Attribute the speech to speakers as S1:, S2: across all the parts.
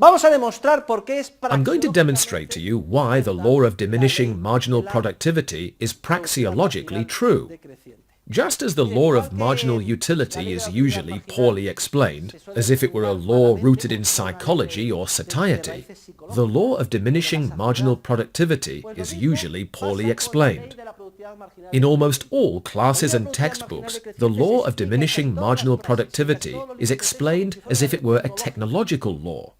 S1: I'm going to demonstrate to you why the law of diminishing marginal productivity is praxeologically true. Just as the law of marginal utility is usually poorly explained, as if it were a law rooted in psychology or satiety, the law of diminishing marginal productivity is usually poorly explained. In almost all classes and textbooks, the law of diminishing marginal productivity is explained as if it were a technological law.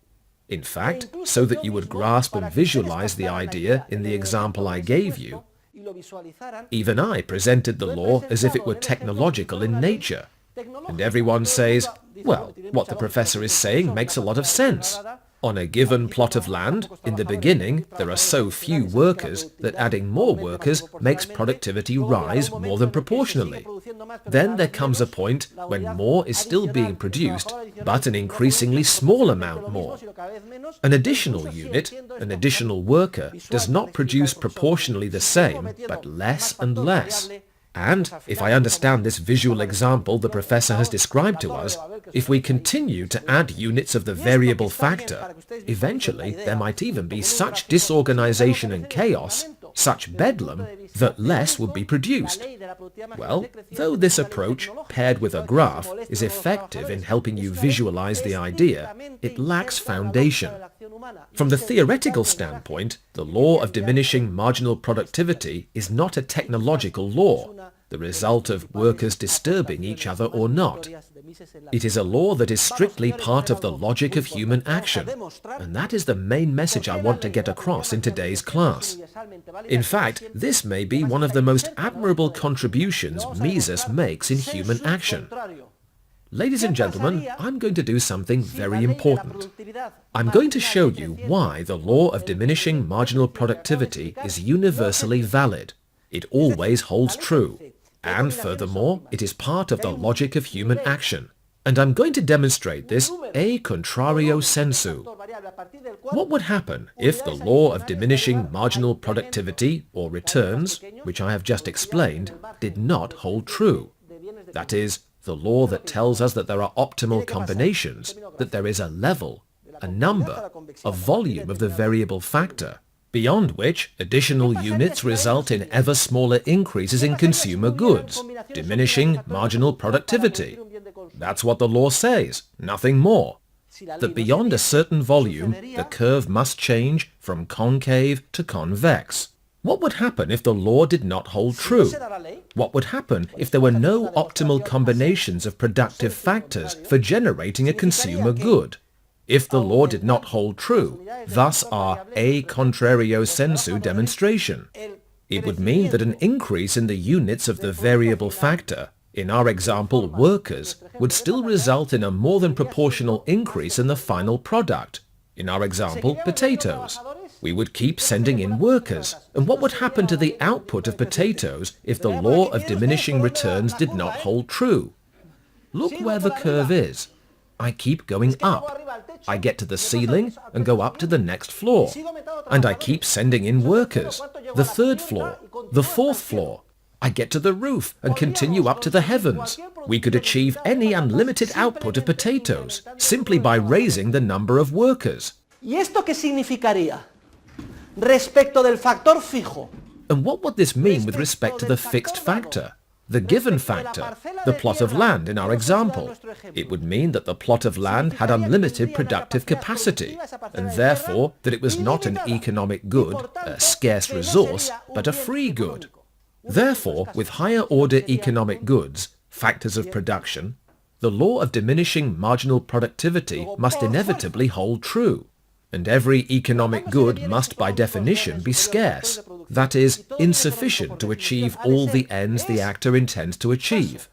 S1: In fact, so that you would grasp and visualize the idea in the example I gave you, even I presented the law as if it were technological in nature. And everyone says, well, what the professor is saying makes a lot of sense. On a given plot of land, in the beginning, there are so few workers that adding more workers makes productivity rise more than proportionally. Then there comes a point when more is still being produced, but an increasingly small amount more. An additional unit, an additional worker, does not produce proportionally the same, but less and less. And, if I understand this visual example the professor has described to us, if we continue to add units of the variable factor, eventually there might even be such disorganization and chaos, such bedlam, that less would be produced. Well, though this approach, paired with a graph, is effective in helping you visualize the idea, it lacks foundation. From the theoretical standpoint, the law of diminishing marginal productivity is not a technological law, the result of workers disturbing each other or not. It is a law that is strictly part of the logic of human action, and that is the main message I want to get across in today's class. In fact, this may be one of the most admirable contributions Mises makes in human action. Ladies and gentlemen, I'm going to do something very important. I'm going to show you why the law of diminishing marginal productivity is universally valid. It always holds true. And furthermore, it is part of the logic of human action. And I'm going to demonstrate this a contrario sensu. What would happen if the law of diminishing marginal productivity, or returns, which I have just explained, did not hold true? That is, the law that tells us that there are optimal combinations, that there is a level, a number, a volume of the variable factor, beyond which additional units result in ever smaller increases in consumer goods, diminishing marginal productivity. That's what the law says, nothing more. That beyond a certain volume, the curve must change from concave to convex. What would happen if the law did not hold true? What would happen if there were no optimal combinations of productive factors for generating a consumer good? If the law did not hold true, thus our a contrario sensu demonstration. It would mean that an increase in the units of the variable factor, in our example workers, would still result in a more than proportional increase in the final product. In our example, potatoes. We would keep sending in workers. And what would happen to the output of potatoes if the law of diminishing returns did not hold true? Look where the curve is. I keep going up. I get to the ceiling and go up to the next floor. And I keep sending in workers. The third floor, the fourth floor. I get to the roof and continue up to the heavens. We could achieve any unlimited output of potatoes simply by raising the number of workers.
S2: ¿Y esto qué significaría? Respecto del factor fijo.
S1: And what would this mean with respect to the fixed factor? The given factor, the plot of land in our example. It would mean that the plot of land had unlimited productive capacity, and therefore that it was not an economic good, a scarce resource, but a free good. Therefore, with higher order economic goods, factors of production, the law of diminishing marginal productivity must inevitably hold true. And every economic good must by definition be scarce, that is, insufficient to achieve all the ends the actor intends to achieve.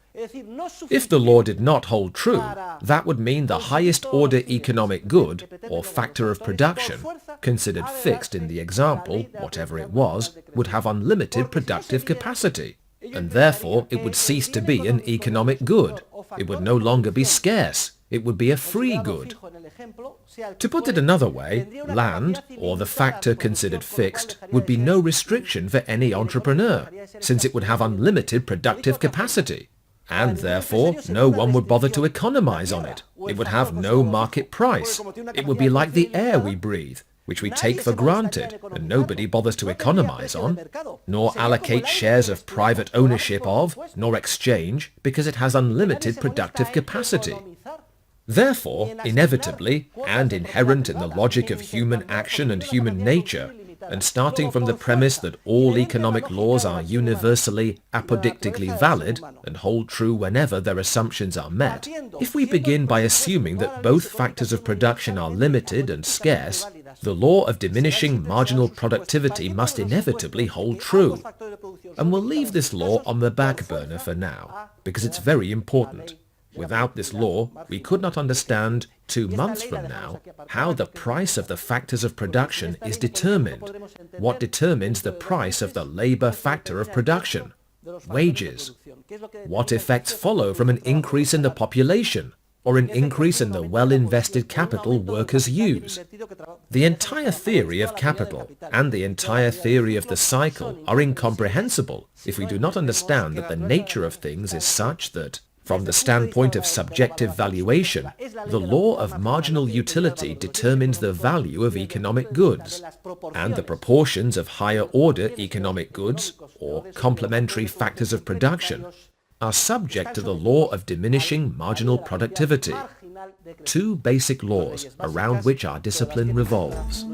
S1: If the law did not hold true, that would mean the highest order economic good, or factor of production, considered fixed in the example, whatever it was, would have unlimited productive capacity, and therefore it would cease to be an economic good. It would no longer be scarce. It would be a free good. To put it another way, land, or the factor considered fixed, would be no restriction for any entrepreneur, since it would have unlimited productive capacity. and therefore no one would bother to economize on it. It would have no market price. It would be like the air we breathe, which we take for granted and nobody bothers to economize on, nor allocate shares of private ownership of, nor exchange, because it has unlimited productive capacity. Therefore, inevitably, and inherent in the logic of human action and human nature, and starting from the premise that all economic laws are universally, apodictically valid and hold true whenever their assumptions are met, if we begin by assuming that both factors of production are limited and scarce, the law of diminishing marginal productivity must inevitably hold true. And we'll leave this law on the back burner for now, because it's very important. Without this law, we could not understand, 2 months from now, how the price of the factors of production is determined. What determines the price of the labor factor of production? Wages. What effects follow from an increase in the population, or an increase in the well-invested capital workers use? The entire theory of capital and the entire theory of the cycle are incomprehensible if we do not understand that the nature of things is such that, from the standpoint of subjective valuation, the law of marginal utility determines the value of economic goods, and the proportions of higher-order economic goods, or complementary factors of production, are subject to the law of diminishing marginal productivity. 2 basic laws around which our discipline revolves.